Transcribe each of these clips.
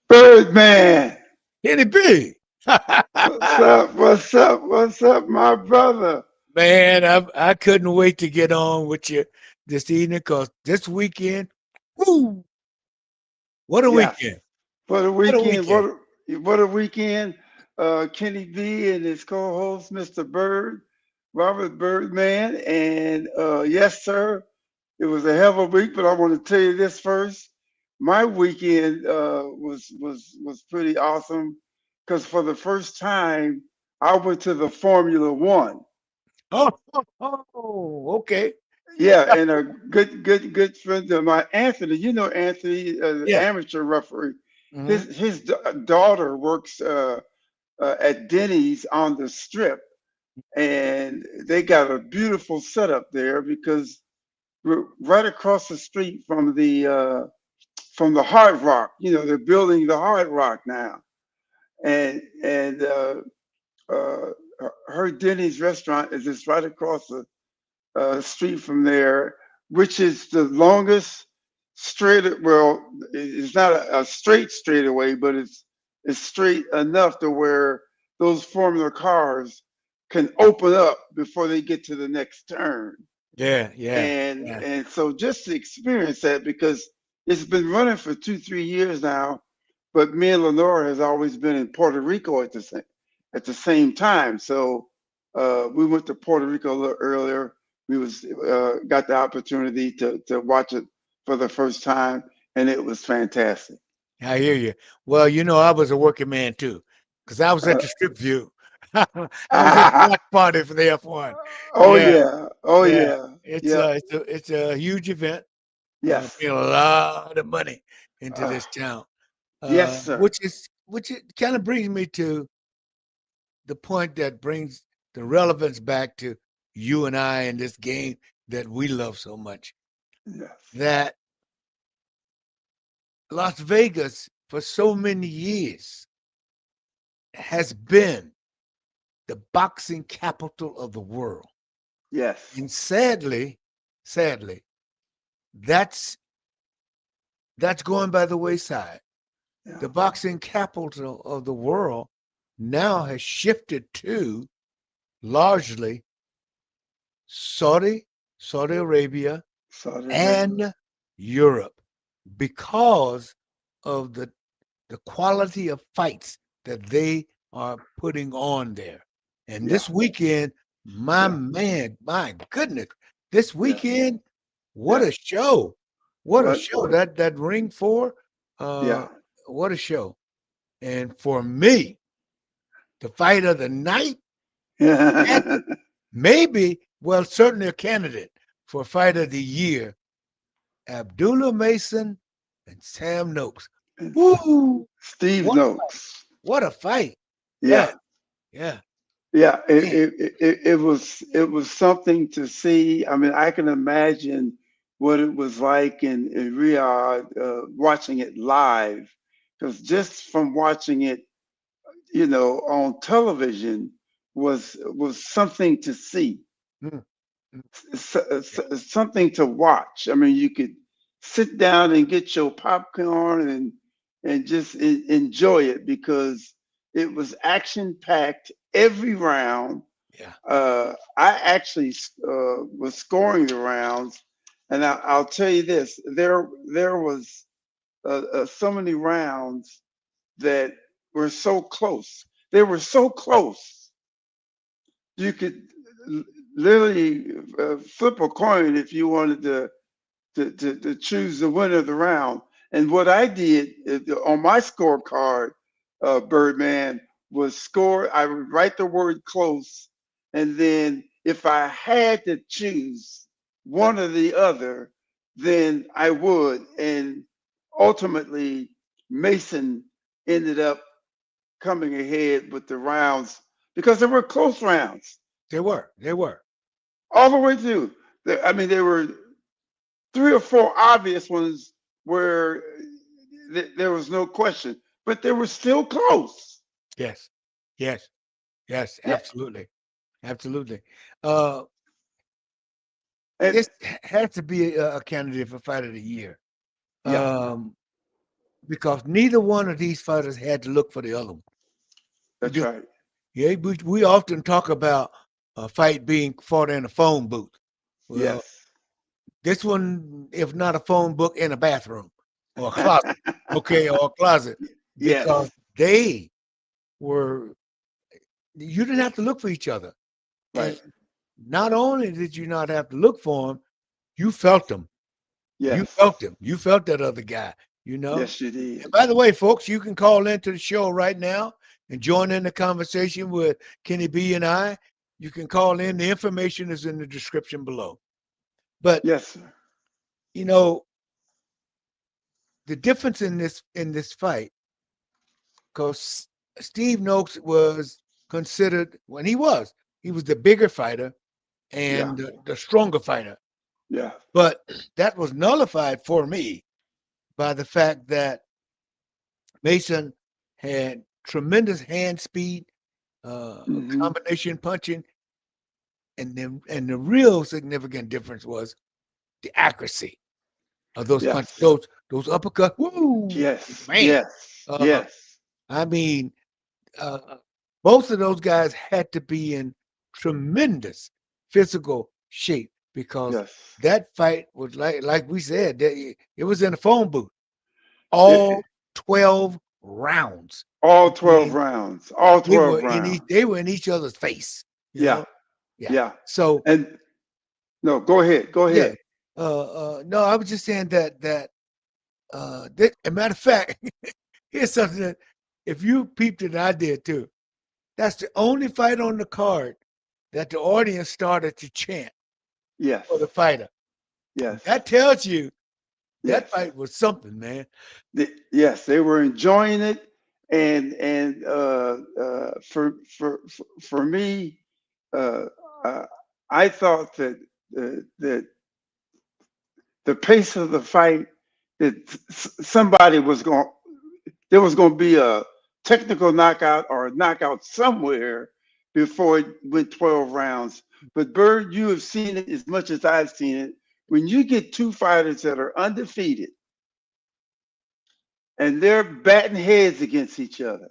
Birdman. Kenny B. What's up? What's up? What's up, my brother? Man, I couldn't wait to get on with you this evening because this weekend, woo, what a Yes. weekend. For the What a weekend, weekend. what a weekend. Kenny B and his co-host, Mr. Bird, Robert Birdman. And yes, sir, it was a hell of a week, but I want to tell you this first. My weekend was pretty awesome because for the first time I went to the Formula One. Okay. Yeah, and a good friend of mine, Anthony. You know Anthony, the Yeah. amateur referee. Hmm. Daughter works at Denny's on the Strip, and they got a beautiful setup there because we're right across the street from the Hard Rock. You know, they're building the Hard Rock now, and uh, her Denny's restaurant is just right across the street from there, which is the longest straight. Well, it's not a straight straightaway, but it's straight enough to where those Formula cars can open up before they get to the next turn. Yeah, yeah, yeah. And so just to experience that because it's been running for 2 3 years now, but me and Lenora has always been in Puerto Rico at the same time. So we went to Puerto Rico a little earlier. We was got the opportunity to watch it for the first time, and it was fantastic. I hear you. Well, I was a working man too, because I was at Uh, the strip view. I was at the block party for the F1. oh Yeah, yeah, oh yeah. yeah, It's yep, a it's a it's a huge event. yes, Paying a lot of money into uh, this town. yes, sir. Which it kind of brings me to the point that brings the relevance back to you and I in this game that we love so much. Yes, That Las Vegas for so many years has been the boxing capital of the world. yes, And sadly, that's that's going by the wayside. yeah, The boxing capital of the world now has shifted to largely Saudi, Saudi Arabia, Saudi Arabia. and Europe because of the quality of fights that they are putting on there. And Yeah, this weekend, my yeah, man, my goodness, this yeah, weekend, what yeah. a show. What a What? show. That ring four, Yeah. uh, what a show. And for me, the fight of the night had to maybe, well, certainly a candidate for fight of the year, Abdullah Mason and Sam Noakes. It's Woo! Steve What Noakes. what a fight. Yeah, Yeah, yeah. yeah. Man. It was something to see. I mean, I can imagine what it was like in Riyadh watching it live, because just from watching it, on television was something to see, Mm, mm, yeah. something to watch. I mean, you could sit down and get your popcorn and just enjoy it because it was action packed every round. Yeah. I actually was scoring the rounds, and I'll tell you this: there was so many rounds that were so close. They were so close you could literally flip a coin if you wanted to choose the winner of the round. And what I did on my scorecard, Birdman, was score. I would write the word close, and then if I had to choose one or the other, then I would. And ultimately, Mason ended up coming ahead with the rounds because there were close rounds They were. They were. all the way through. I mean, there were three or four obvious ones where there was no question, but they were still close. Yes. Yes. Yes. Yeah, Absolutely. Absolutely. Uh, and this has to be a candidate for fight of the year. yeah, Um, because neither one of these fighters had to look for the other one. That's right. Yeah, we often talk about a fight being fought in a phone booth. Well, Yes. this one, if not a phone book, in a bathroom or a closet, okay, or a closet, because Yes. they were, you didn't have to look for each other. And Right. not only did you not have to look for them, you felt them. You Yes. felt him. You felt that other guy, you know? Yes, you And did. by the way, folks, you can call into the show right now and join in the conversation with Kenny B and I. You can call in. The information is in the description below. But Yes, sir. you know, the difference in this fight, because Steve Noakes was considered when he was the bigger fighter Yeah. and the stronger fighter. Yeah. But that was nullified for me by the fact that Mason had tremendous hand speed, Hmm. combination punching, and the real significant difference was the accuracy of those punches, Yes. those uppercuts. Woo, Yes. man! Yes. Uh, Yes. I mean, uh, both of those guys had to be in tremendous physical shape because Yes. that fight was like we said, it was in a phone booth. It, All 12 rounds. all I 12 mean, rounds. All 12 rounds. they were in each other's face, you Yeah. know? Yeah. Yeah. So And no, go ahead. Go yeah. ahead. No, I was just saying that a matter of fact, here's something that if you peeped it, I did too. That's the only fight on the card that the audience started to chant Yes. for the fighter. Yes. That tells you that Yes. fight was something, man. Yes, they were enjoying it, and for me, uh, uh, I thought that that the pace of the fight, that somebody was going, there was going to be a technical knockout or a knockout somewhere before it went 12 rounds. But Bird, you have seen it as much as I've seen it. When you get two fighters that are undefeated and they're batting heads against each other,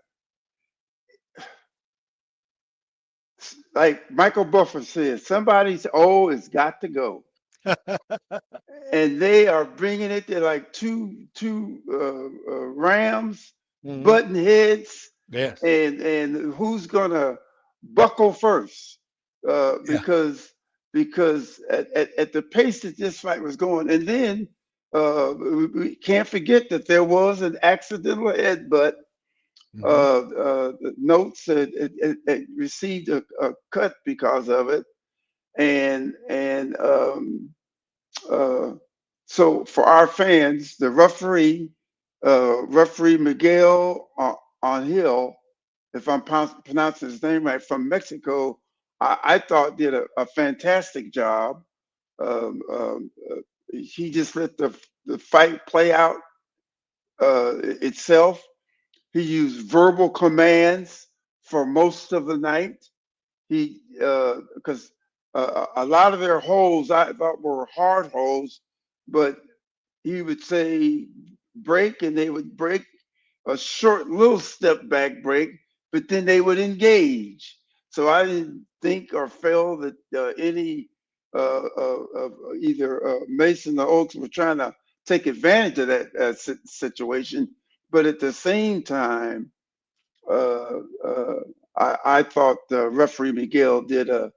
like Michael Buffer said, somebody's oh, it's got to go, and they are bringing it to like two rams Mhm. button heads, Yes. and who's gonna buckle first? Yeah. Because at the pace that this fight was going, and then we can't forget that there was an accidental headbutt. Hmm. The notes it received a cut because of it, and uh, so for our fans, the referee Miguel on Hill, if I'm pronouncing his name right, from Mexico, I thought did a fantastic job. He just let the fight play out itself. He used verbal commands for most of the night. He because a lot of their holds I thought were hard holds, but he would say break, and they would break a short little step back break, but then they would engage. So I didn't think or feel that any of either Mason or Oaks were trying to take advantage of that situation. But at the same time, uh, uh, I thought referee Miguel did a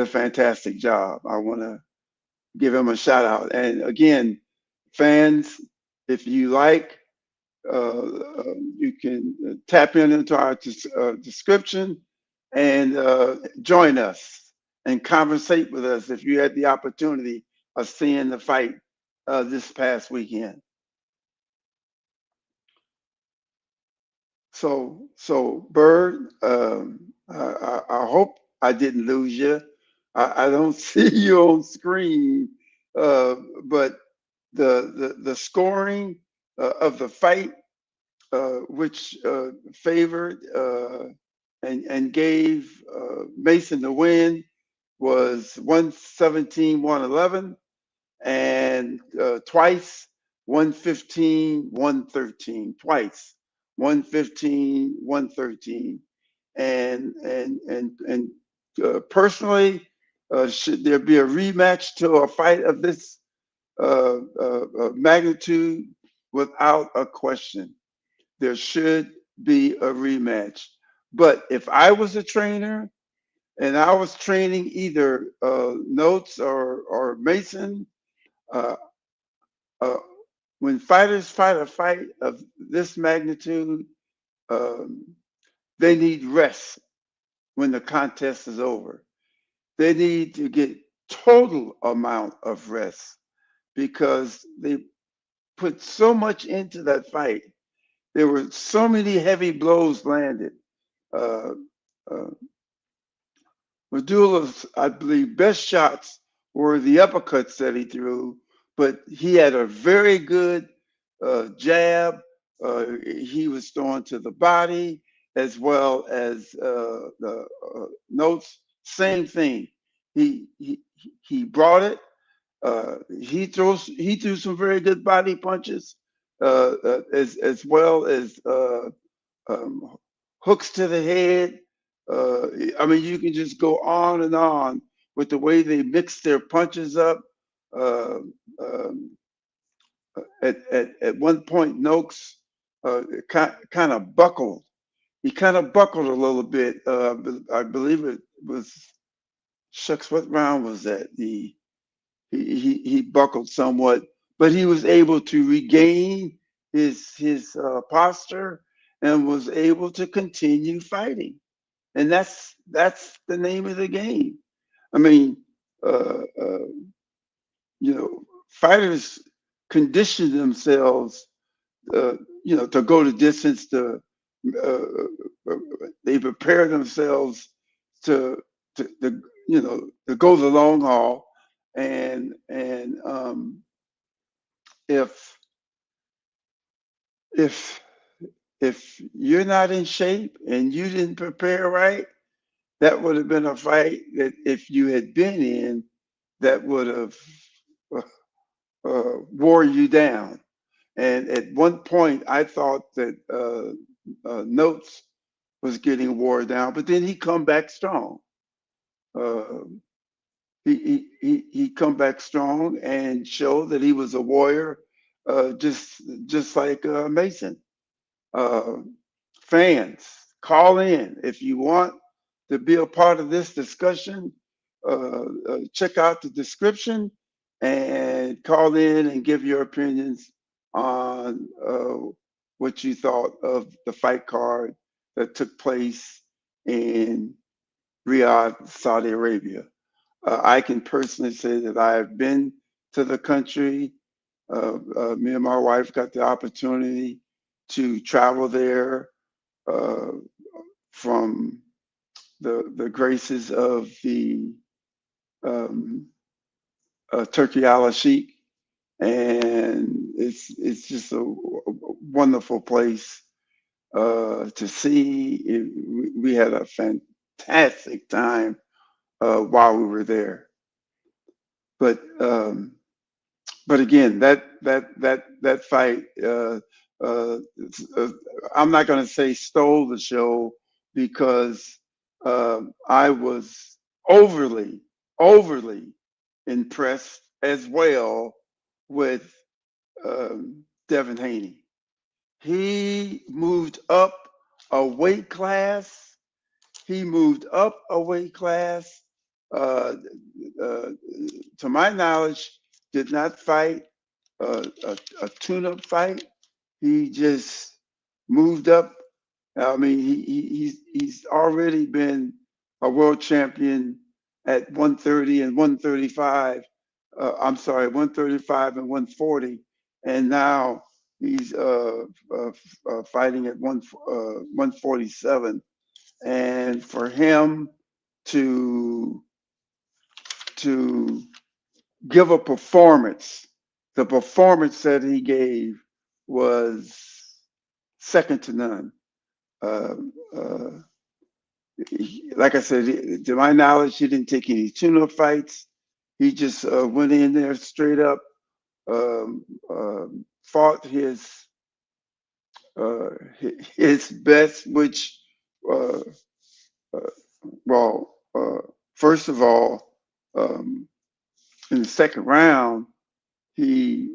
fantastic job. I want to give him a shout out. And again, fans, if you like, you can tap into our description and join us and conversate with us if you had the opportunity of seeing the fight this past weekend. So Bird, I hope I didn't lose you. I don't see you on screen, uh, but the scoring of the fight, which favored and gave Mason the win, was 117-111, and twice 115, 113 twice, 115, 113. And personally, should there be a rematch to a fight of this magnitude? Without a question, there should be a rematch. But if I was a trainer and I was training either Notes or Mason, uh, uh, when fighters fight a fight of this magnitude, um, they need rest when the contest is over. They need to get total amount of rest because they put so much into that fight. There were so many heavy blows landed. Uh, uh, Medulla's, I believe, best shots were the uppercuts that he threw, but he had a very good jab. He was throwing to the body as well as the Notes. Same thing. He brought it. He threw some very good body punches, as well as um, hooks to the head. I mean, you can just go on and on with the way they mix their punches up. Uh, um, at one point, Noakes kind of buckled. He kind of buckled a little bit. I believe it was, shucks, what round was that? He buckled somewhat, but he was able to regain his posture and was able to continue fighting. And that's the name of the game. I mean, uh, uh, fighters condition themselves, uh, to go the distance. They prepare themselves to, to go the long haul. And if if if you're not in shape and you didn't prepare right, that would have been a fight that if you had been in, that would have uh, wore you down. And at one point, I thought that Notes was getting wore down, but then he come back strong. Uh, he come back strong and show that he was a warrior, just like Mason. Uh, Fans, call in if you want to be a part of this discussion. Check out the description and call in and give your opinions on what you thought of the fight card that took place in Riyadh, Saudi Arabia. I can personally say that I have been to the country. Me and my wife got the opportunity to travel there uh, from the graces of the um, Turkey Al Sheikh, and it's just a wonderful place to see. We had a fantastic time while we were there, but but again, that fight, uh, uh, I'm not going to say stole the show because I was overly, overly impressed as well with Devin Haney. He moved up a weight class. He moved up a weight class. Uh, uh, to my knowledge, did not fight a tune-up fight. He just moved up. I mean, he's already been a world champion at 130 and 135. I'm sorry, 135 and 140, and now he's fighting at 147. And for him to to give a performance, the performance that he gave was second to none. Uh, uh, like I said, to my knowledge, he didn't take any tune-up fights. He just went in there straight up, um, fought uh, his best, which uh, uh, well, first of all, um, in the second round, he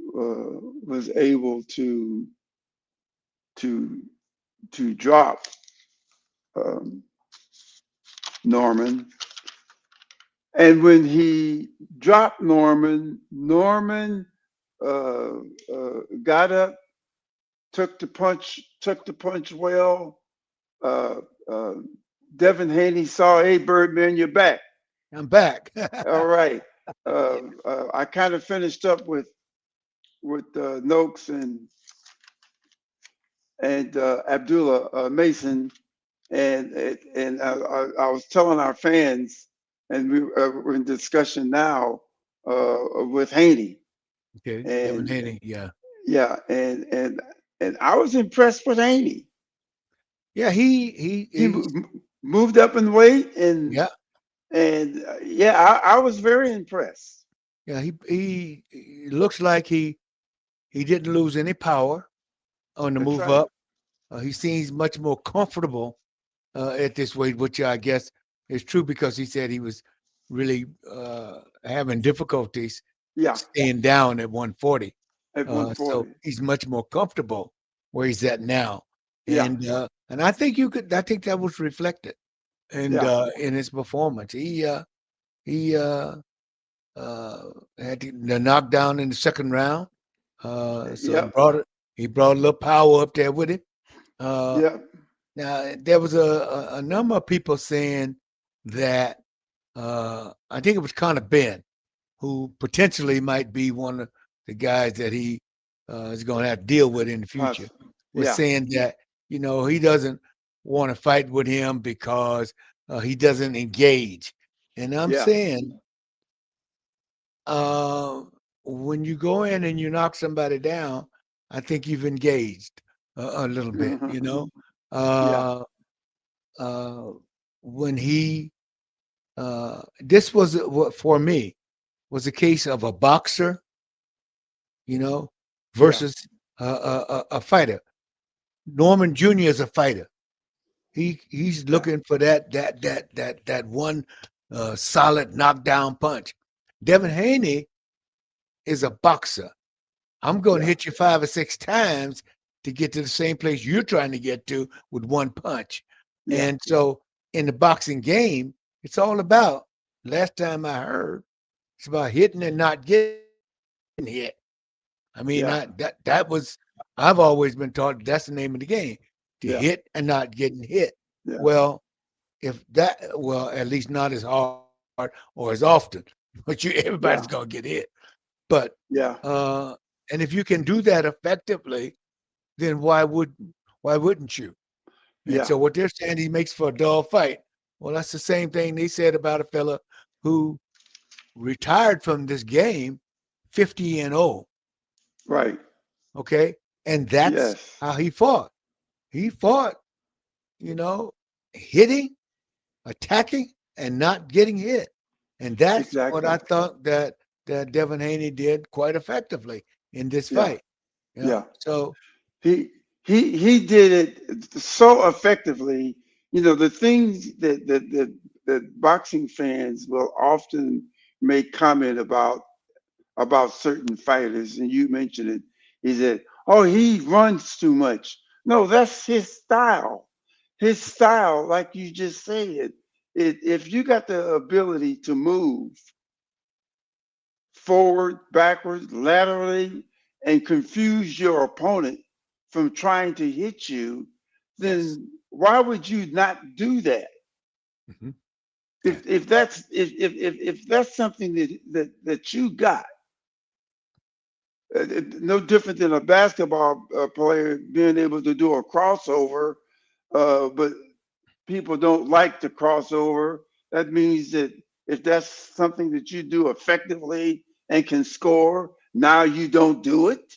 was able to drop um, Norman, and when he dropped Norman, Norman got up, took the punch well. Uh, uh, Devin Haney saw, hey, Birdman, you're back. I'm back. All right. I kind of finished up with Noakes and Abdullah Mason, and I was telling our fans, and we're in discussion now with Haney, Okay, Devin and Haney. Yeah, yeah, and I was impressed with Haney. yeah. He He. moved up in weight, Yeah, and yeah, I was very impressed. yeah. He looks like he didn't lose any power on the That's move right. up. He seems much more comfortable at this weight, which I guess is true because he said he was really having difficulties Yeah, staying down at 140. at So 140. he's much more comfortable where he's at now, Yeah, and I think you could. I think that was reflected yeah, in his performance. He uh, had the knockdown in the second round, so yeah, he brought a little power up there with him. Uh, yeah. Now there was a number of people saying that I think it was Connor Ben, who potentially might be one of the guys that he is going to have to deal with in the future, was Yeah, saying that he doesn't want to fight with him because he doesn't engage. And I'm yeah, saying, uh, when you go in and you knock somebody down, I think you've engaged a little bit. yeah, Uh, uh, when he this was what for me was a case of a boxer, you know, yeah, versus a fighter. Norman Jr. is a fighter. He's yeah, looking for that one solid knockdown punch. Devin Haney is a boxer. I'm going to yeah, hit you 5 or 6 times to get to the same place you're trying to get to with one punch. yeah, And so in the boxing game, it's all about, last time I heard, it's about hitting and not getting hit. I mean, yeah, that was, I've always been taught that's the name of the game, to yeah, hit and not getting hit. yeah, Well, at least not as hard or as often, but everybody's yeah, gonna get hit. But yeah, uh, and if you can do that effectively, then why wouldn't you? And yeah, so what they're saying, he makes for a dull fight. Well, that's the same thing they said about a fella who retired from this game 50-0. right. Okay. And that's Yes, how he fought. He fought, you know, hitting, attacking, and not getting hit. And that's what exactly. I thought that Devin Haney did quite effectively in this Yeah, fight. yeah. So He he did it so effectively. The things that boxing fans will often make comment about certain fighters, and you mentioned it, is that, oh, he runs too much. No, that's his style. His style, like you just said, if you got the ability to move forward, backwards, laterally, and confuse your opponent from trying to hit you, yes. then why would you not do that? Mhm. Yeah. If that's something that you got, no different than a basketball player being able to do a crossover, but people don't like the crossover. That means that if that's something that you do effectively and can score, now you don't do it.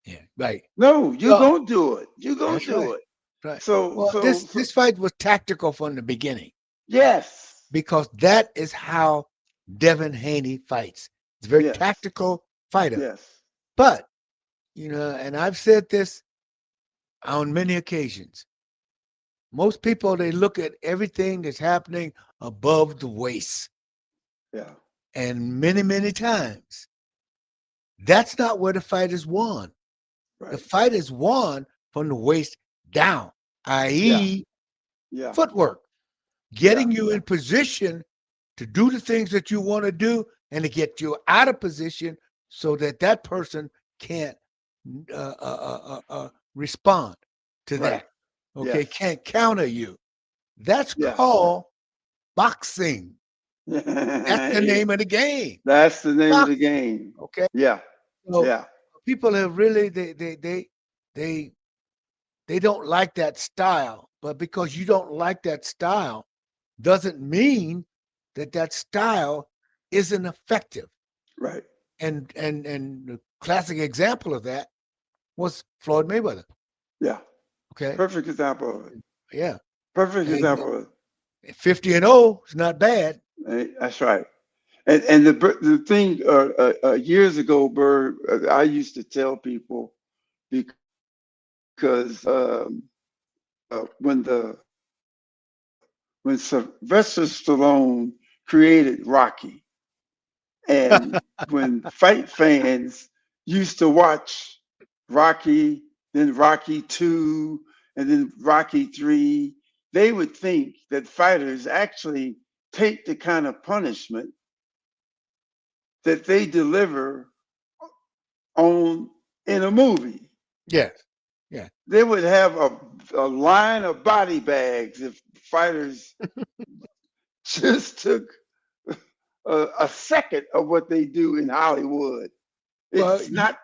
Yeah. Right. No, you Well, gonna do it. You gonna that's do right. it. Right. So Well, so this so this fight was tactical from the beginning yes, because that is how Devin Haney fights. He's a very yes, tactical fighter. yes, But and I've said this on many occasions. Most people, they look at everything that's happening above the waist. Yeah. And many, many times, that's not where the fight is won. The Right. fight is won from the waist down, Yeah. i.e., Yeah. footwork, Yeah. getting you in position to do the things that you want to do and to get you out of position so that that person can't respond to Right. that. Okay, Yes. can't counter you. That's Yes. called boxing. That's the Yeah. name of the game. That's the name of the Boxing. game. Okay. Yeah. So Yeah. people have really they they don't like that style, but because you don't like that style doesn't mean that that style isn't effective. Right. And the classic example of that was Floyd Mayweather. Yeah. Okay. Perfect example of it. Yeah. Perfect And example of 50-0 is not bad. it. That's right. And the thing years ago, Bird, I used to tell people because when Sylvester Stallone created Rocky, and when fight fans used to watch Rocky, then Rocky 2, and then Rocky 3, they would think that fighters actually take the kind of punishment that they deliver on in a movie. Yes. Yeah. They would have a line of body bags if fighters just took a second of what they do in Hollywood. Well, It's not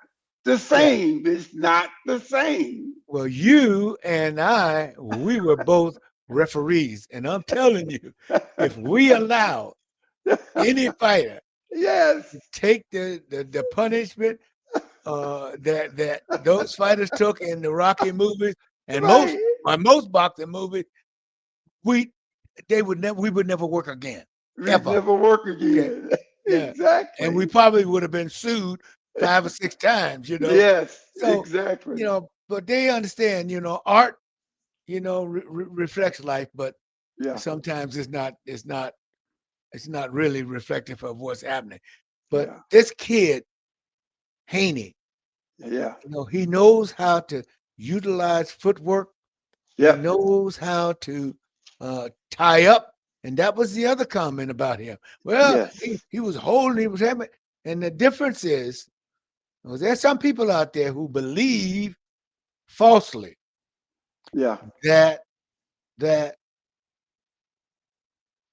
the yeah. same. It's not the same. Well, you and I, we were both referees, and I'm telling you, if we allow any fighter Yes. to take the punishment that those fighters took in the Rocky movies and Right. most boxing movies, we we would never work again, We'd ever. never work Okay, again. yeah, and we Exactly. probably would have been sued 5 or 6 times, you know. Yes, So, exactly. but they understand, art, reflects life, but Yeah, sometimes it's not really reflective of what's happening. But yeah, this kid, Haney, yeah, he knows how to utilize footwork. He yep, knows how to tie up. And that was the other comment about him. Well, yes, he was holding, he was having, and the difference is, there's some people out there who believe falsely yeah, that that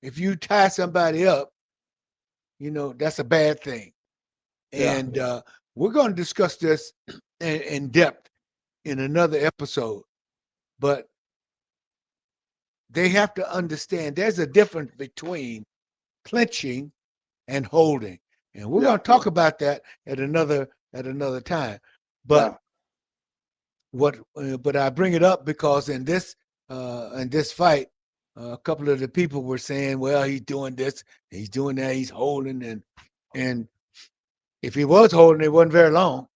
if you tie somebody up, that's a bad thing. yeah, And we're going to discuss this in depth in another episode. But they have to understand there's a difference between clinching and holding, and we're going yeah, to talk about that at another time. But yeah. but I bring it up because in this fight, a couple of the people were saying, well, he's doing this, he's doing that, he's holding, and if he was holding, it wasn't very long.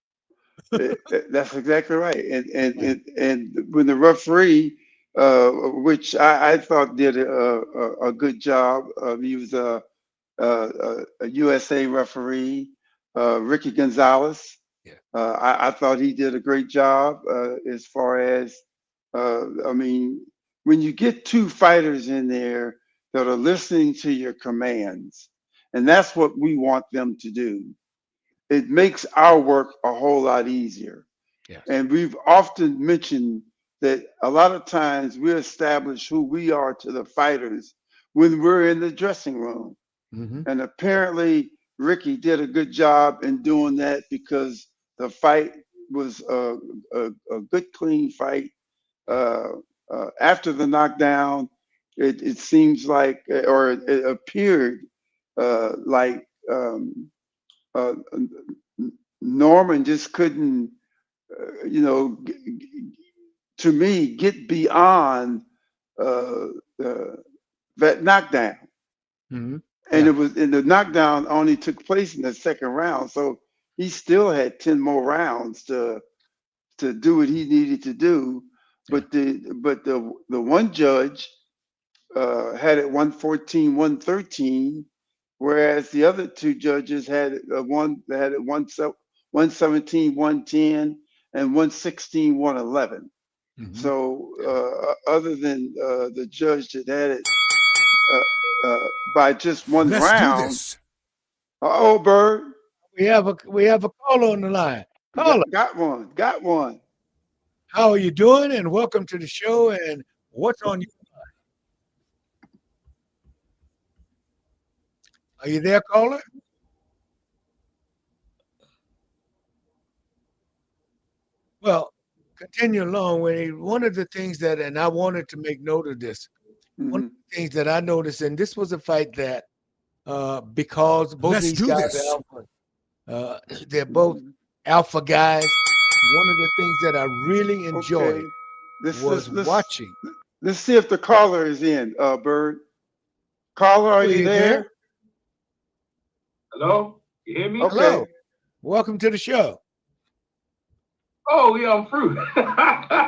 That's exactly right. Right. And when the referee, which I thought did a good job, he was a USA referee, Ricky Gonzalez. Yeah. I thought he did a great job as far as, I mean, when you get two fighters in there that are listening to your commands, and that's what we want them to do, it makes our work a whole lot easier. Yes. And we've often mentioned that a lot of times we establish who we are to the fighters when we're in the dressing room. Mm-hmm. And apparently, Ricky did a good job in doing that because the fight was a good, clean fight. Uh, After the knockdown, it seems like, or it appeared like uh, Norman just couldn't, you know, to me, get beyond uh, uh, that knockdown. Mm-hmm. And Yeah. the knockdown only took place in the second round, so he still had 10 more rounds to to do what he needed to do. But the one judge had it 114, 113, whereas the other two judges had one that had it 117, 110, and 116, 111. Mm-hmm. So other than the judge that had it by just one Let's round. do this. Oh, Bird. We have a caller on the line. Caller. Got one. How are you doing? And welcome to the show. And what's on your mind? Are you there, caller? Well, continue along. One of the things that, and I wanted to make note of this, one of the things that I noticed, and this was a fight that, because both of these guys are alpha, they're both alpha guys. One of the things that I really enjoyed was watching. Let's see if the caller is in, Bird. Caller, are you there? Hello? You hear me? Okay. Hello. Welcome to the show. Oh, yeah, I'm through.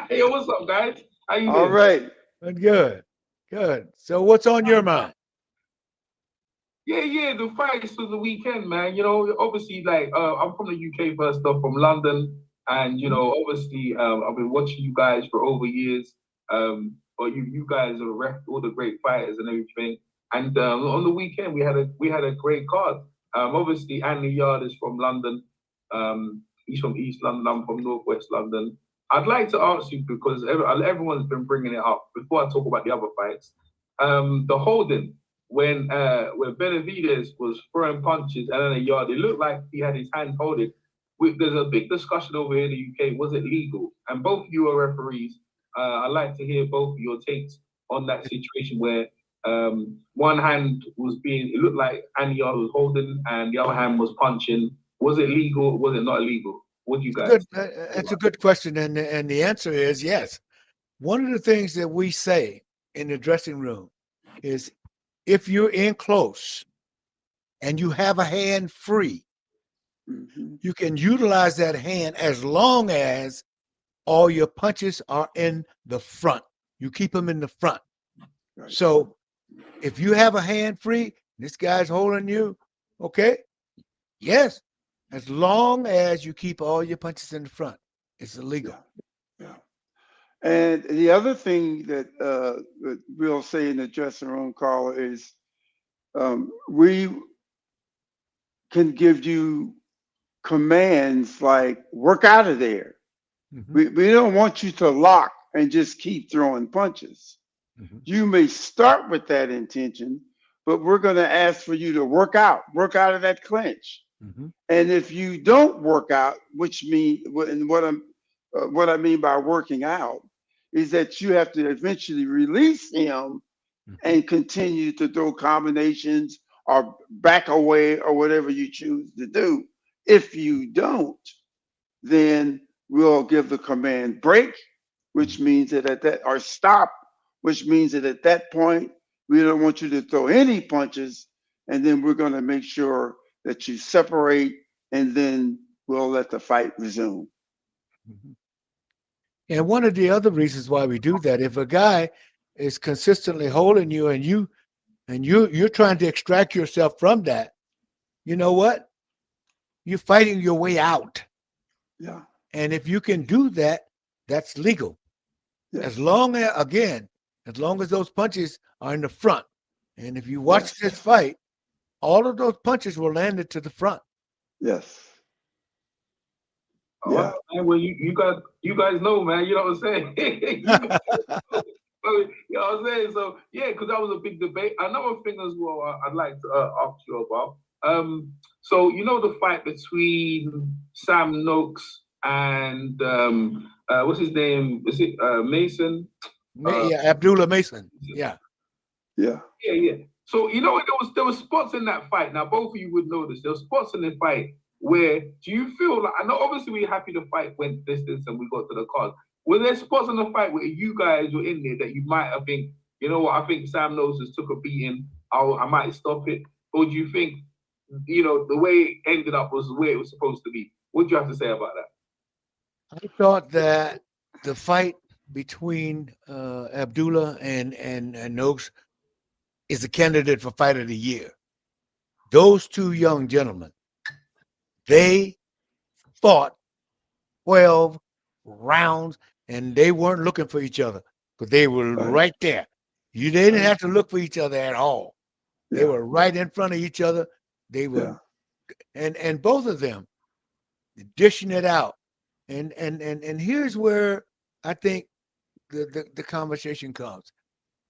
Hey, what's up, guys? How you doing? All right. Good. So what's on your mind? Yeah, the fights for the weekend, man. You know, obviously, like, I'm from the UK first off, from London. And, you know, obviously, I've been watching you guys for over years. But you guys are ref all the great fighters and everything. And on the weekend, we had a great card. Obviously, Yarde is from London. He's from East London. I'm from Northwest London. I'd like to ask you, because everyone's been bringing it up before I talk about the other fights. The holding when Benavidez was throwing punches and then Yarde, it looked like he had his hand holding. There's a big discussion over here in the UK. Was it legal? And both of you are referees. I'd like to hear both of your takes on that situation where one hand was it looked like Yarde was holding and the other hand was punching. Was it legal? Was it not illegal? What do you guys? That's a good question, and the answer is yes. One of the things that we say in the dressing room is if you're in close and you have a hand free, you can utilize that hand as long as all your punches are in the front. You keep them in the front. Right. So if you have a hand free, this guy's holding you, okay? Yes. As long as you keep all your punches in the front, it's illegal. Yeah. And the other thing that we'll say in the dressing room, Carl, is we can give you commands like work out of there. We don't want you to lock and just keep throwing punches. You may start with that intention, but we're going to ask for you to work out of that clinch. And if you don't work out, which means, and what I mean by working out is that you have to eventually release him and continue to throw combinations or back away or whatever you choose to do. If you don't, then we'll give the command break, which means that or stop, which means that at that point, we don't want you to throw any punches. And then we're going to make sure that you separate, and then we'll let the fight resume. And one of the other reasons why we do that, if a guy is consistently holding you and you're trying to extract yourself from that, you know what? You're fighting your way out. Yeah. And if you can do that, that's legal. Yes. As long as those punches are in the front. And if you watch this fight, all of those punches were landed to the front. Yes. Yeah. Well, you guys know, man. You know what I'm saying? You know what I'm saying? So yeah, because that was a big debate. Another thing as well, I'd like to ask you about. So you know the fight between Sam Noakes and what's his name? Is it Mason? Yeah, Abdullah Mason. Yeah. So you know there was spots in that fight. Now both of you would know this. There were spots in the fight where do you feel like, I know obviously we're happy the fight went distance and we got to the card. Were there spots in the fight where you guys were in there that you might have think, you know what, I think Sam Noakes has took a beating, I might stop it? Or do you think, you know, the way it ended up was the way it was supposed to be? What do you have to say about that? I thought that the fight between Abdullah and Noakes is a candidate for Fight of the Year. Those two young gentlemen, they fought 12 rounds, and they weren't looking for each other, but they were right there. They didn't have to look for each other at all. They were right in front of each other. They were, and both of them dishing it out. And here's where I think the conversation comes.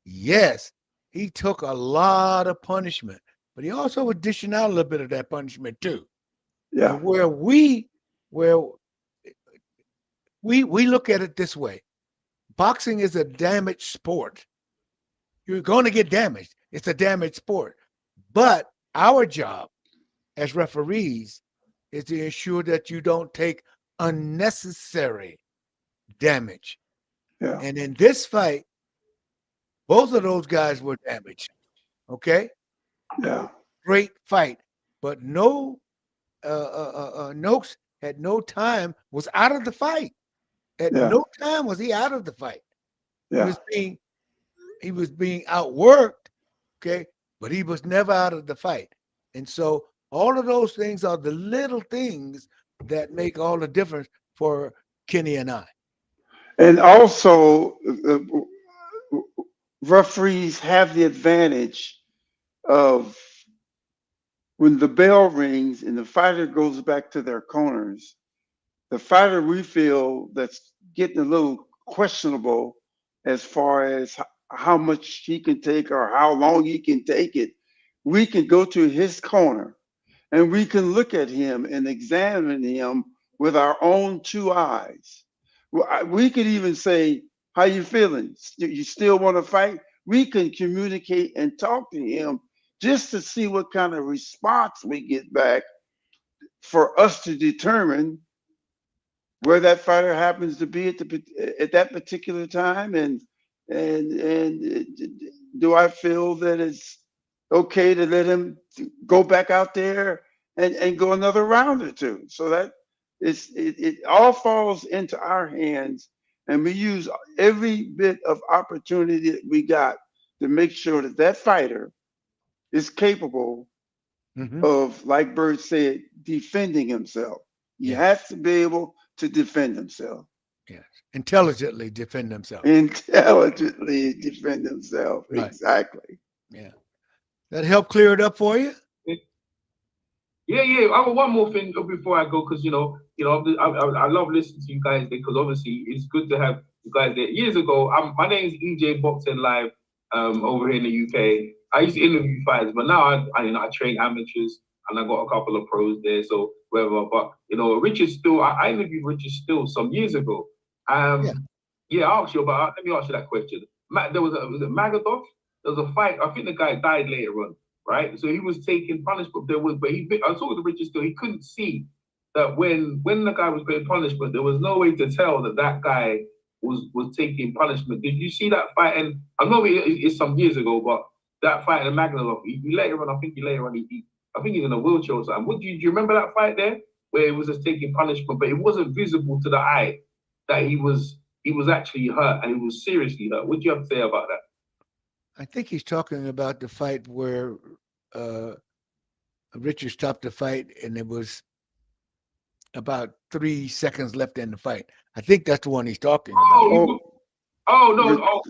Yes, he took a lot of punishment, but he also was dishing out a little bit of that punishment too. Yeah. And where we look at it this way. Boxing is a damaged sport. You're going to get damaged. It's a damaged sport. But our job as referees is to ensure that you don't take unnecessary damage. Yeah. And in this fight, both of those guys were damaged. Okay? Yeah. Great fight. But no, Noakes had no time, was out of the fight. At no time was he out of the fight. Yeah. He was being outworked, okay, but he was never out of the fight. And so all of those things are the little things that make all the difference for Kenny and I. And also, referees have the advantage of when the bell rings and the fighter goes back to their corners, the fighter we feel that's getting a little questionable as far as how much he can take or how long he can take it, we can go to his corner and we can look at him and examine him with our own two eyes. We could even say, how you feeling? You still want to fight? We can communicate and talk to him just to see what kind of response we get back for us to determine where that fighter happens to be at that particular time, and do I feel that it's okay to let him go back out there and go another round or two? So that it all falls into our hands, and we use every bit of opportunity that we got to make sure that that fighter is capable of, like Bird said, defending himself. He has to be able to defend himself. Yes. Intelligently defend himself. Intelligently defend himself. Right. Exactly. Yeah. That helped clear it up for you? Yeah. I got one more thing before I go, because I love listening to you guys, because obviously it's good to have you guys there. Years ago, my name is EJ Boxing Live over here in the UK. I used to interview fighters, but now I train amateurs, and I got a couple of pros there, so whatever. But Richard Still, I interviewed Richard Still some years ago. Yeah, I'll ask you about. Let me ask you that question. Was it Magadoff? There was a fight. I think the guy died later on, right? So he was taking punishment. I was talking to Richard Still. He couldn't see that when the guy was getting punishment, there was no way to tell that guy was taking punishment. Did you see that fight? And I know it's some years ago, but that fight in Magadoff, I think he's in a wheelchair or something. Do you remember that fight there where he was just taking punishment, but it wasn't visible to the eye that he was actually hurt, and he was seriously hurt? What do you have to say about that? I think he's talking about the fight where Richard stopped the fight, and it was about 3 seconds left in the fight. I think that's the one he's talking about. No.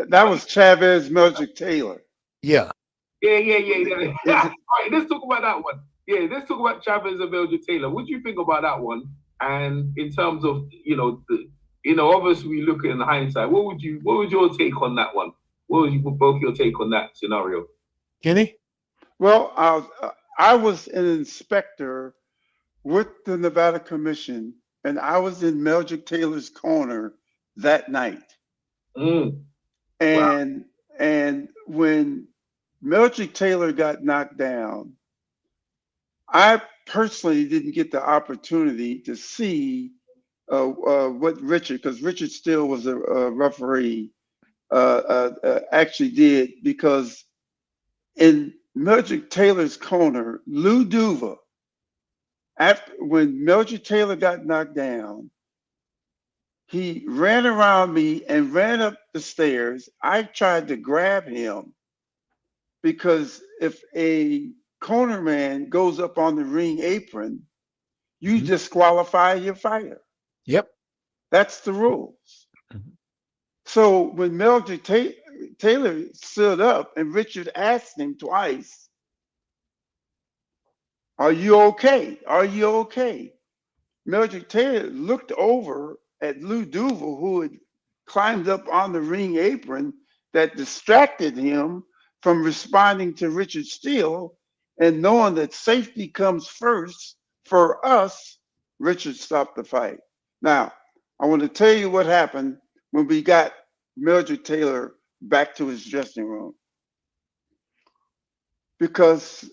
That was Chavez Melchick Taylor. Yeah. Yeah. All right, let's talk about that one. Yeah, let's talk about Chavez and Melchick Taylor. What do you think about that one? And in terms of obviously we look in hindsight. What would your take on that one? What was both your take on that scenario? Kenny? Well, I was an inspector with the Nevada Commission, and I was in Melchick Taylor's corner that night. And when Melchick Taylor got knocked down, I personally didn't get the opportunity to see what Richard, because Richard Still was a referee, actually did, because in Melchick Taylor's corner, Lou Duva when Mildred Taylor got knocked down, he ran around me and ran up the stairs. I tried to grab him because if a cornerman goes up on the ring apron, you disqualify your fighter. Yep. That's the rules. So when Mildred Taylor stood up and Richard asked him twice, "Are you okay? Are you okay?" Mildred Taylor looked over at Lou Duval, who had climbed up on the ring apron that distracted him from responding to Richard Steele, and knowing that safety comes first for us, Richard stopped the fight. Now, I want to tell you what happened when we got Mildred Taylor back to his dressing room. Because,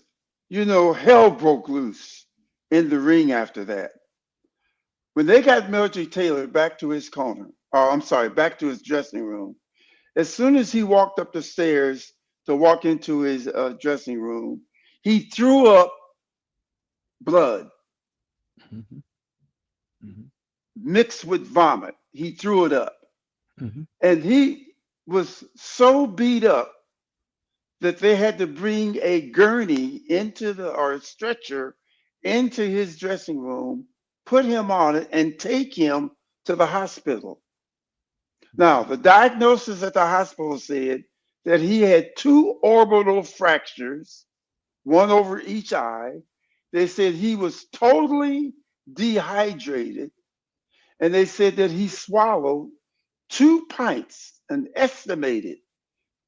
hell broke loose in the ring after that. When they got Mildred Taylor back to his back to his dressing room, as soon as he walked up the stairs to walk into his dressing room, he threw up blood mixed with vomit. He threw it up. And he was so beat up that they had to bring a gurney or a stretcher into his dressing room, put him on it, and take him to the hospital. Now, the diagnosis at the hospital said that he had 2 orbital fractures, one over each eye. They said he was totally dehydrated, and they said that he swallowed 2 pints, an estimated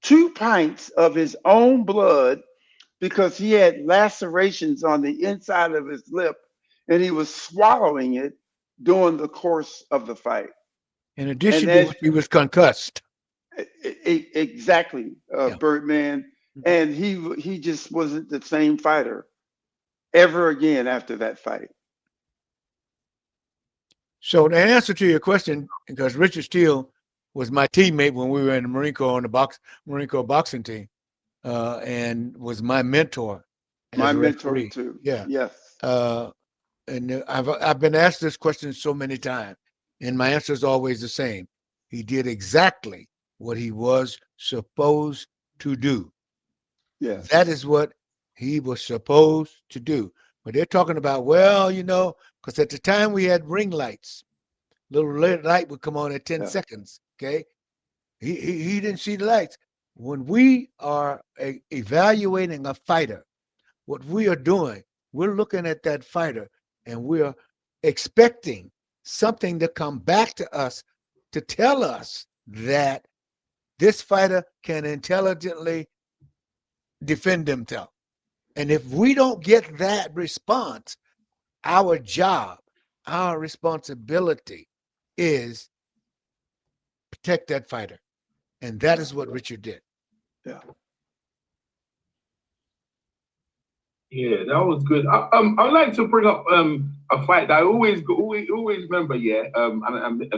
2 pints of his own blood, because he had lacerations on the inside of his lip, and he was swallowing it during the course of the fight. In addition to which, he was concussed. Exactly, Birdman. And he just wasn't the same fighter ever again after that fight. So the answer to your question, because Richard Steele was my teammate when we were in the Marine Corps on the Marine Corps boxing team, and was my mentor. My mentor too. Yeah. Yes. And I've been asked this question so many times, and my answer is always the same. He did exactly what he was supposed to do. Yes. That is what he was supposed to do. But they're talking about, because at the time we had ring lights. Little red light would come on at 10 seconds. Okay. He didn't see the lights. When we are evaluating a fighter, what we are doing, we're looking at that fighter and we're expecting something to come back to us to tell us that this fighter can intelligently defend himself. And if we don't get that response, our job, our responsibility is protect that fighter. And that is what Richard did. Yeah. Yeah, that was good. I'd like to bring up a fight that I always remember. Yeah, and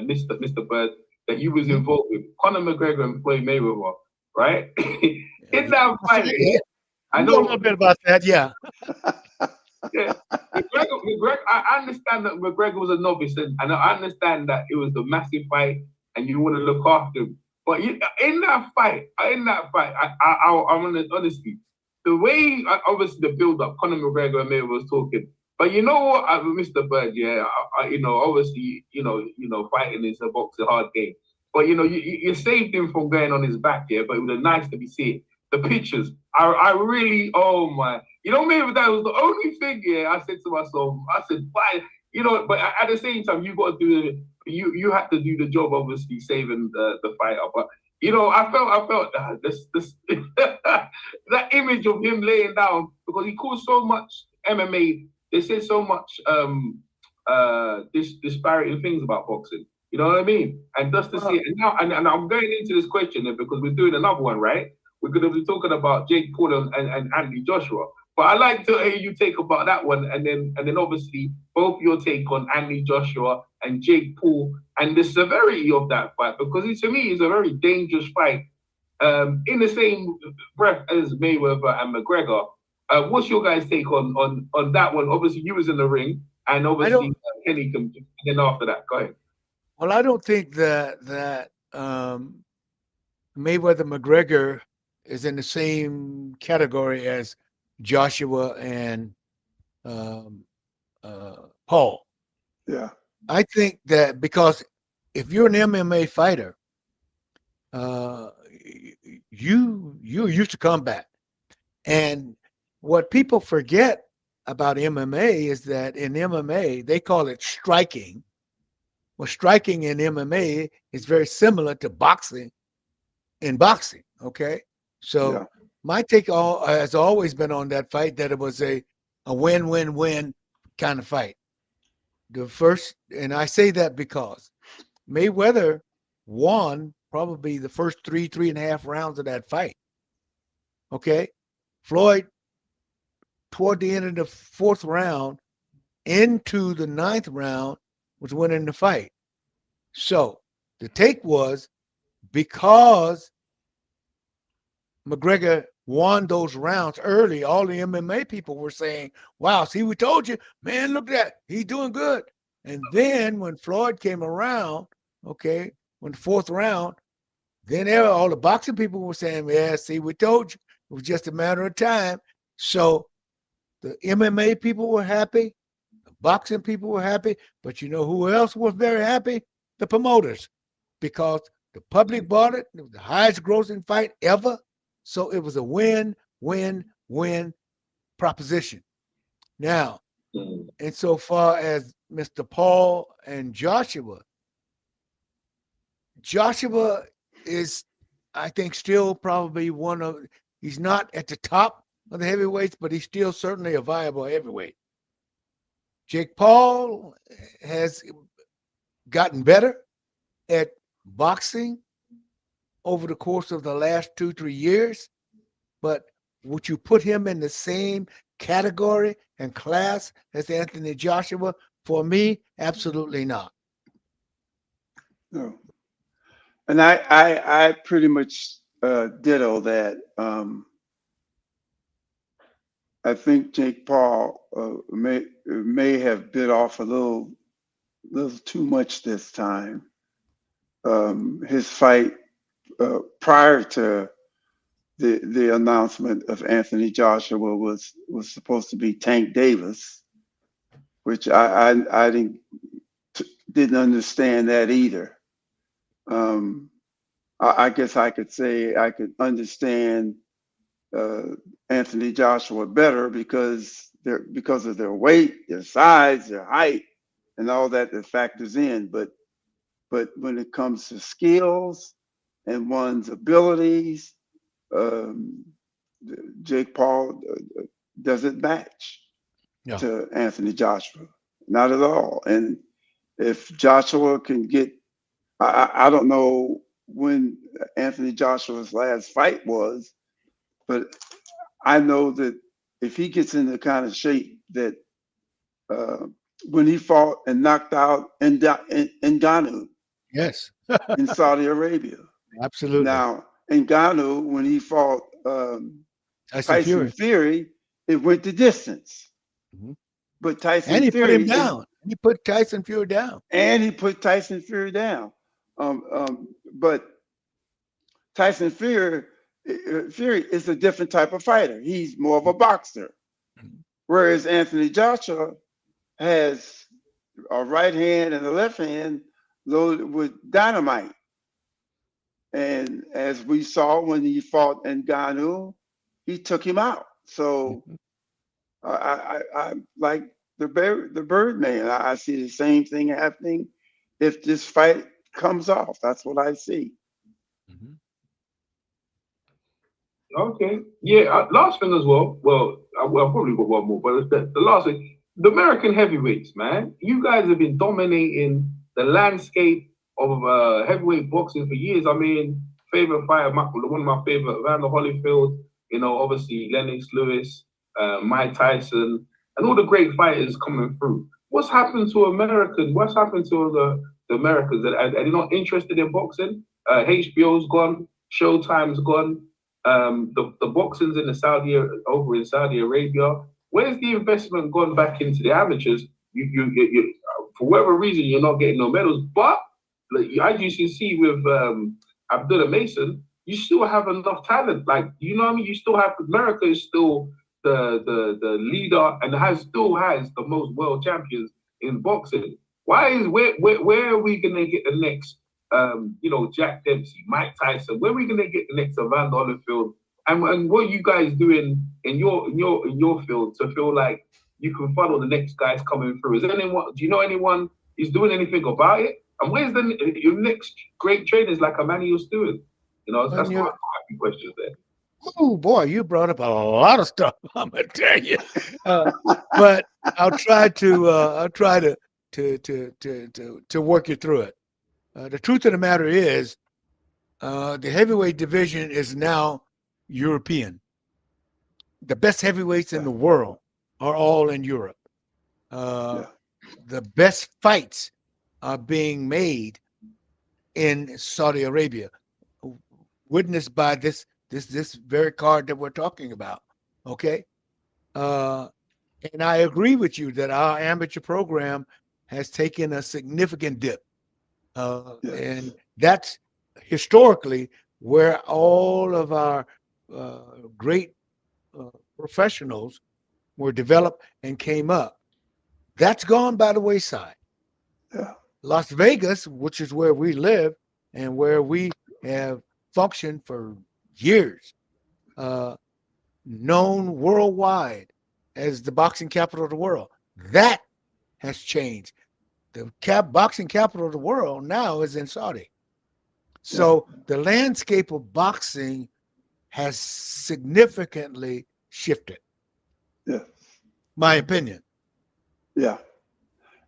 Mr. Bird, that you was involved with, Conor McGregor and Floyd Mayweather, right? In that fight, I know a little bit about that. Yeah. Yeah, McGregor. I understand that McGregor was a novice, and I understand that it was a massive fight, and you want to look after him. But in that fight, I want to honestly. The way, obviously, the build-up, Conor McGregor and Mayweather was talking. But you know what, Mr. Bird, obviously, fighting is a boxing hard game. But, you saved him from going on his back, but it was nice to be seen. The pictures, I really, oh my. Maybe that was the only thing, I said to myself, why? But at the same time, you got to do you had to do the job, obviously, saving the fighter. But I felt this that image of him laying down, because he caused so much MMA. They said so much disparate things about boxing. You know what I mean? And just to see it, and I'm going into this question because we're doing another one, right? We're going to be talking about Jake Paul and Anthony Joshua. But I like to hear you take about that one, and then obviously both your take on Anthony Joshua and Jake Paul and the severity of that fight, because to me it's a very dangerous fight. In the same breath as Mayweather and McGregor, What's your guys' take on that one? Obviously, you was in the ring, and obviously Haney can. Then after that, go ahead. Well, I don't think that Mayweather McGregor is in the same category as Joshua and Paul. Yeah. I think that because if you're an MMA fighter, you're used to combat. And what people forget about MMA is that in MMA, they call it striking. Well, striking in MMA is very similar to boxing in boxing. Okay. So my take has always been on that fight that it was a win-win-win kind of fight. The first, and I say that because Mayweather won probably the first three and a half rounds of that fight. Okay. Floyd, toward the end of the fourth round into the ninth round, was winning the fight. So the take was because McGregor won those rounds early, all the MMA people were saying, wow, see, we told you, man, look at that. He's doing good. And then when Floyd came around, okay, when the fourth round, then all the boxing people were saying, yeah, see, we told you. It was just a matter of time. So the MMA people were happy. The boxing people were happy. But you know who else was very happy? The promoters. Because the public bought it. It was the highest grossing fight ever. So it was a win-win-win proposition. Now, insofar as Mr. Paul and Joshua is, I think, still probably he's not at the top of the heavyweights, but he's still certainly a viable heavyweight. Jake Paul has gotten better at boxing over the course of the last 2-3 years, but would you put him in the same category and class as Anthony Joshua? For me, absolutely not. No. And I pretty much ditto that. I think Jake Paul may have bit off a little too much this time. His fight prior to the announcement of Anthony Joshua was supposed to be Tank Davis, which I didn't understand that either. I guess I could say I could understand Anthony Joshua better because of their weight, their size, their height, and all that factors in. But when it comes to skills and one's abilities, Jake Paul doesn't match to Anthony Joshua, not at all. And if Joshua can get, I don't know when Anthony Joshua's last fight was, but I know that if he gets in the kind of shape that when he fought and knocked out Ngannou, yes, in Saudi Arabia, absolutely. Now Ngannou, when he fought Tyson Fury, it went the distance. Mm-hmm. But Tyson and he Fury put him down. He put Tyson Fury down. And he put Tyson Fury down. But Tyson Fury is a different type of fighter. He's more of a boxer. Whereas Anthony Joshua has a right hand and a left hand loaded with dynamite. And as we saw when he fought Ngannou, he took him out. So I like the Birdman. I see the same thing happening if this fight comes off. That's what I see. Mm-hmm. Okay. Yeah. Last thing as well. Well, I've probably got one more, but it's the last thing. The American heavyweights, man. You guys have been dominating the landscape of heavyweight boxing for years. I mean, favorite fighter, one of my favorite, Evander Holyfield. You know, obviously Lennox Lewis, Mike Tyson, and all the great fighters coming through. What's happened to Americans? What's happened to the Americans? Are they not interested in boxing? HBO's gone. Showtime's gone. the boxing's in over in Saudi Arabia. Where's the investment gone back into the amateurs? You for whatever reason, you're not getting no medals. But like, as you can see with Abdullah Mason, you still have enough talent. Like, you know what I mean? You still have America is still the leader and still has the most world champions in boxing. Where are we gonna get the next Jack Dempsey, Mike Tyson? Where are we gonna get the next Evander Holyfield? And what are you guys doing in your field to feel like you can follow the next guys coming through? Do you know anyone who's doing anything about it? And where's your next great trainers like Emmanuel Stewart? That's quite a few questions there. Oh boy, you brought up a lot of stuff. I'm gonna tell you, but I'll try to work you through it. The truth of the matter is, the heavyweight division is now European. The best heavyweights in the world are all in Europe. The best fights are being made in Saudi Arabia, witnessed by this very card that we're talking about. Okay. And I agree with you that our amateur program has taken a significant dip. And that's historically where all of our great professionals were developed and came up. That's gone by the wayside. Las Vegas, which is where we live and where we have functioned for years, known worldwide as the boxing capital of the world. That has changed. The boxing capital of the world now is in Saudi. So the landscape of boxing has significantly shifted. My opinion.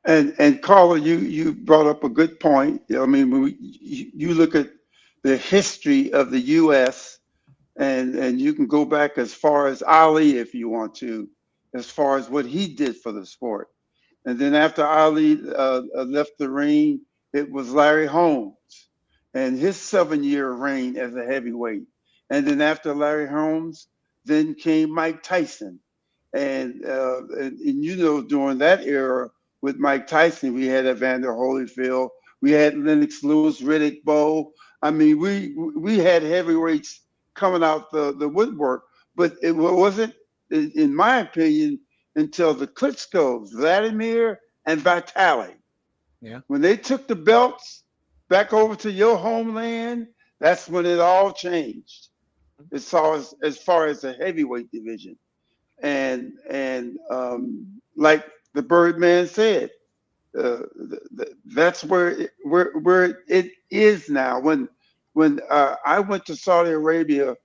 And Carla, you brought up a good point. I mean, when you look at the history of the U.S. and you can go back as far as Ali if you want to, as far as what he did for the sport. And then after Ali left the ring, it was Larry Holmes and his 7-year reign as a heavyweight. And then after Larry Holmes, then came Mike Tyson. And during that era with Mike Tyson, we had Evander Holyfield, we had Lennox Lewis, Riddick Bowe. I mean, we had heavyweights coming out the woodwork, but it wasn't, in my opinion, until the Klitschko's, Vladimir and Vitali. When they took the belts back over to your homeland, that's when it all changed as far as the heavyweight division. And like the Birdman said, that's where it is now. When I went to Saudi Arabia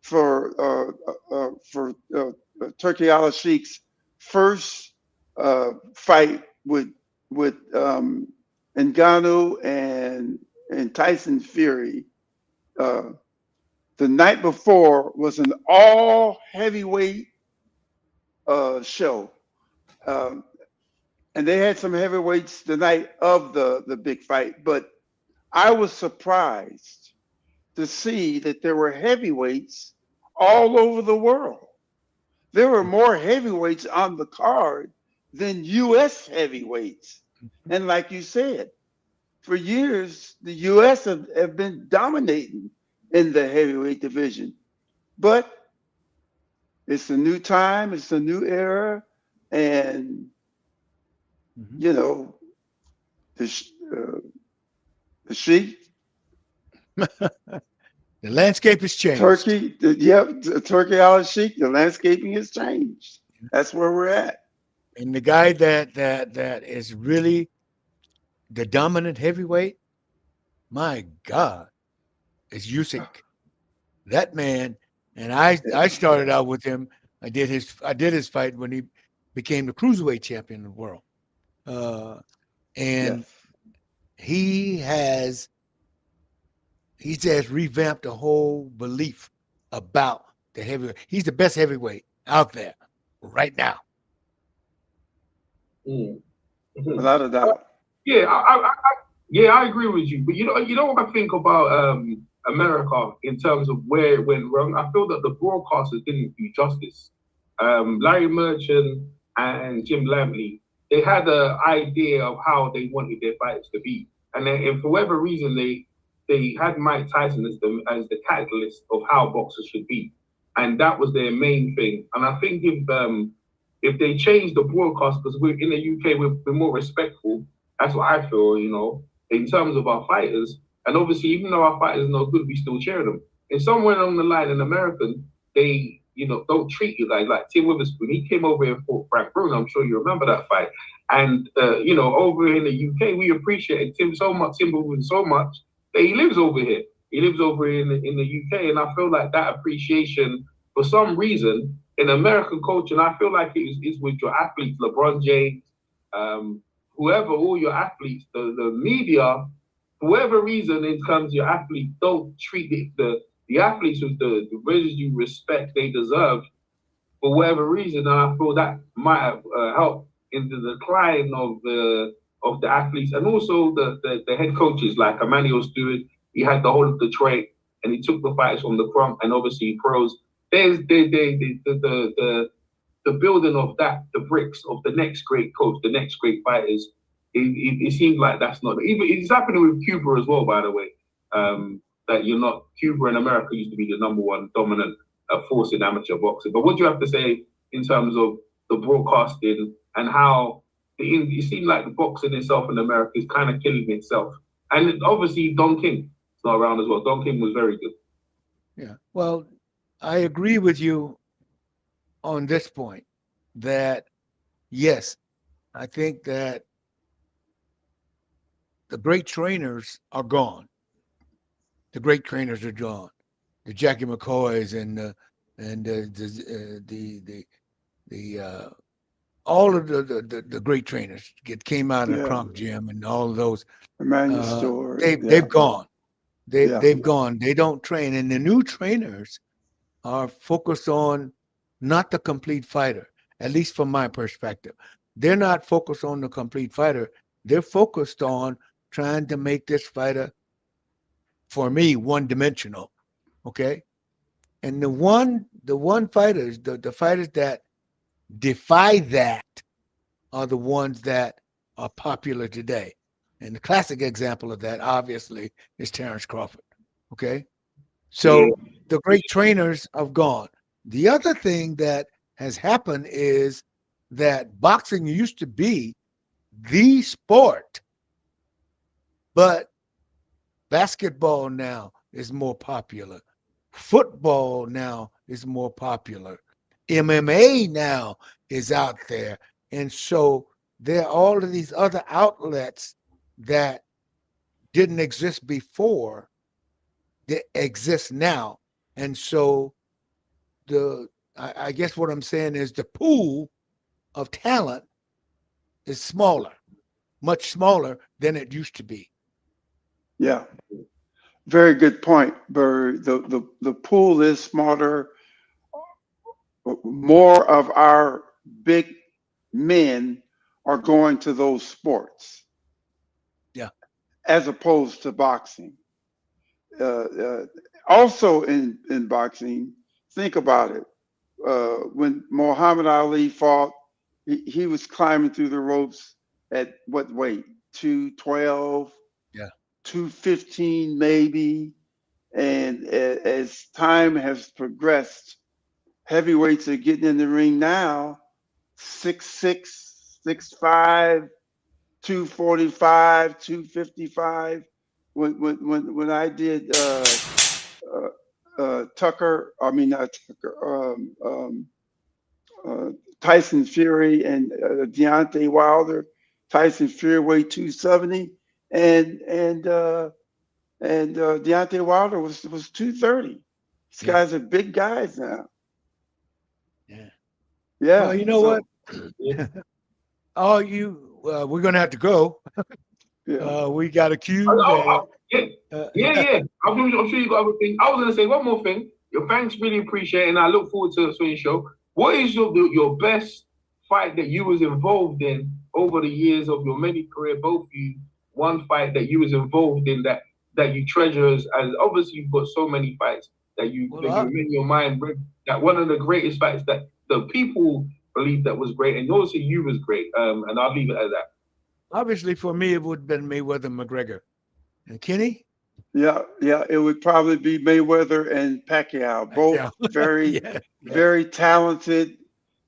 for Turki Al Sheikh's first fight with Ngannou and Tyson Fury, the night before was an all heavyweight show. And they had some heavyweights the night of the big fight, but I was surprised to see that there were heavyweights all over the world. There were more heavyweights on the card than U.S. heavyweights. And like you said, for years, the U.S. have been dominating in the heavyweight division. But it's a new time, it's a new era, and the Sheikh. The landscape has changed. Turki Al Sheikh, the landscaping has changed. That's where we're at. And the guy that is really the dominant heavyweight, my God, is Usyk. That man, and I started out with him. I did his fight when he became the cruiserweight champion of the world. And he has revamped the whole belief about the heavyweight. He's the best heavyweight out there right now. Without a doubt. I agree with you. But you know what I think about America in terms of where it went wrong. I feel that the broadcasters didn't do justice. Larry Merchant and Jim Lampley, they had an idea of how they wanted their fights to be, and for whatever reason, they had Mike Tyson as the catalyst of how boxers should be, and that was their main thing. And I think if they change the broadcast, because we're in the UK, we're more respectful. That's what I feel, in terms of our fighters. And obviously, even though our fighters are not good, we still cheer them. And somewhere along the line, in American, they don't treat you like Tim Witherspoon. He came over here and fought Frank Bruno. I'm sure you remember that fight. And over in the UK, we appreciated Tim so much, Tim Witherspoon so much that he lives over here. He lives over in the UK, and I feel like that appreciation, for some reason, in American culture, and I feel like it's with your athletes, LeBron James, whoever, all your athletes, the media, for whatever reason, in terms of your athletes, don't treat the athletes with the residue respect they deserve for whatever reason. And I feel that might have helped in the decline of the athletes, and also the head coaches like Emmanuel Stewart. He had the whole of Detroit, and he took the fighters from the front, and obviously pros. There's the building of that, the bricks of the next great coach, the next great fighters. It seems like that's not even. It's happening with Cuba as well, by the way. That Cuba and America used to be the number one dominant force in amateur boxing. But what do you have to say in terms of the broadcasting and how it seems like the boxing itself in America is kind of killing itself? And obviously Don King is not around as well. Don King was very good. Yeah. Well, I agree with you on this point that, yes, I think that the great trainers are gone. The great trainers are gone. The Jackie McCoys and all of the great trainers came out of the Crump Gym and all of those. Emmanuel Stewart. They've gone. They've gone. They don't train, and the new trainers are focused on not the complete fighter. At least from my perspective, they're not focused on the complete fighter. They're focused on trying to make this fighter, for me, one-dimensional. Okay, and the one fighters, the fighters that defy that are the ones that are popular today. And the classic example of that, obviously, is Terrence Crawford. Okay, so the great trainers have gone. The other thing that has happened is that boxing used to be the sport, but basketball now is more popular. Football now is more popular. MMA now is out there. And so there are all of these other outlets that didn't exist before that exist now. And so I guess what I'm saying is the pool of talent is smaller, much smaller than it used to be. Yeah. Very good point, Barry. The pool is smarter. More of our big men are going to those sports. Yeah. As opposed to boxing. Also in boxing, think about it. When Muhammad Ali fought, he was climbing through the ropes at what weight? 212? Yeah. 215 maybe. And as time has progressed, heavyweights are getting in the ring now, 6'6", 6'5", 245, 255. When I did Tyson Fury and Deontay Wilder. Tyson Fury weighed 270, and Deontay Wilder was 230. These guys are big guys now. Yeah. Yeah. Well, you know what? We're gonna have to go. Yeah. We got a queue. Yeah. I'm sure you got other things. I was gonna say one more thing. Your thanks, really appreciate it, and I look forward to the swing show. What is your best fight that you was involved in over the years of your many career? Both of you, one fight that you was involved in that that you treasure as obviously you've got so many fights that you in your mind that one of the greatest fights that the people believe that was great, and also you was great. And I'll leave it at that. Obviously, for me, it would have been Mayweather McGregor. And Kenny? Yeah, it would probably be Mayweather and Pacquiao. Both very, very talented.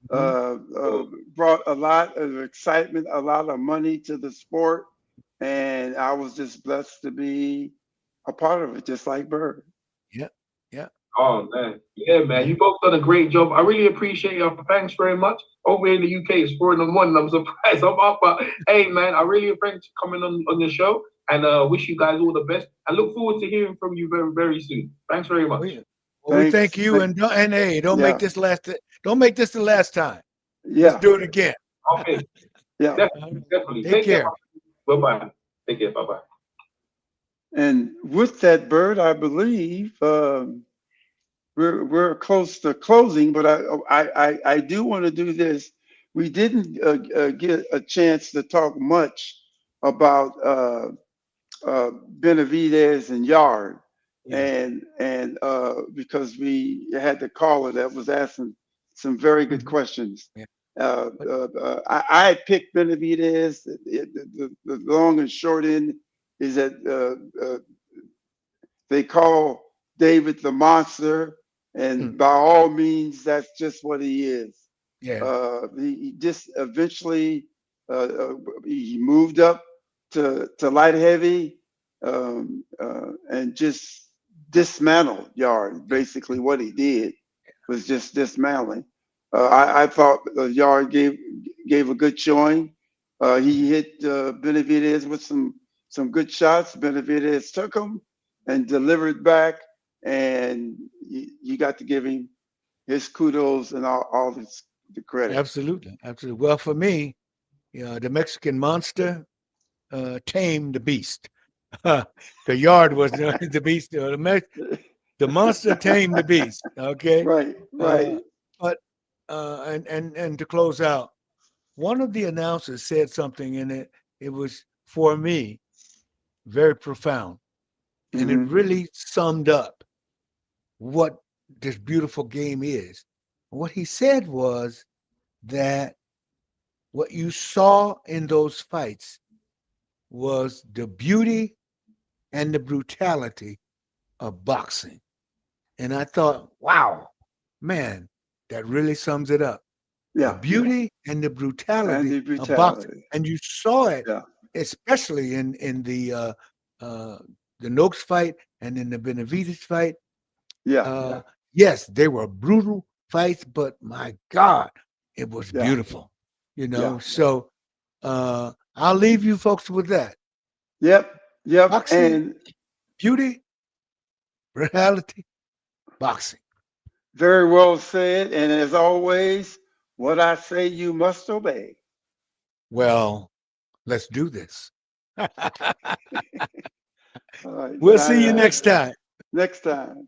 Brought a lot of excitement, a lot of money to the sport, and I was just blessed to be a part of it, just like Bird. Yeah. Oh man, yeah, man, you both done a great job. I really appreciate you. Thanks very much. Over in the UK, it's 4-1. I'm surprised I'm up, but hey, man, I really appreciate you coming on the show, and wish you guys all the best. I look forward to hearing from you very, very soon. Thanks very much. Well, we thank you, and hey, don't make this the last time. Let's do it again. Okay. Yeah. Definitely. Take care. Bye-bye. Take care. Bye-bye. And with that, Bird, I believe we're close to closing, but I do want to do this. We didn't get a chance to talk much about Benavidez and Yarde, and because we had the caller that was asking some very good questions. I picked Benavidez. The long and short end is that they call David the monster, and by all means, that's just what he is. He just eventually he moved up to light heavy and just dismantled Yarde. Basically, what he did was just dismantling. I thought Yarde gave a good showing. He hit Benavidez with some good shots. Benavidez took him and delivered back, and you got to give him his kudos and all the credit. Absolutely. Well, for me, the Mexican monster tamed the beast. The Yarde was the beast. The monster tamed the beast. Okay. Right. But and to close out, one of the announcers said something, and it was, for me, very profound, and it really summed up what this beautiful game is. What he said was that what you saw in those fights was the beauty and the brutality of boxing. And I thought, wow, man, that really sums it up. The beauty and the brutality of boxing. And you saw it, especially in the Noakes fight and in the Benavidez fight. Yes, they were brutal fights, but my God, it was beautiful. So I'll leave you folks with that. Yep. Boxing, and beauty, brutality, boxing. Very well said. And as always, what I say you must obey. Well, let's do this. All right, we'll see you next time. Next time.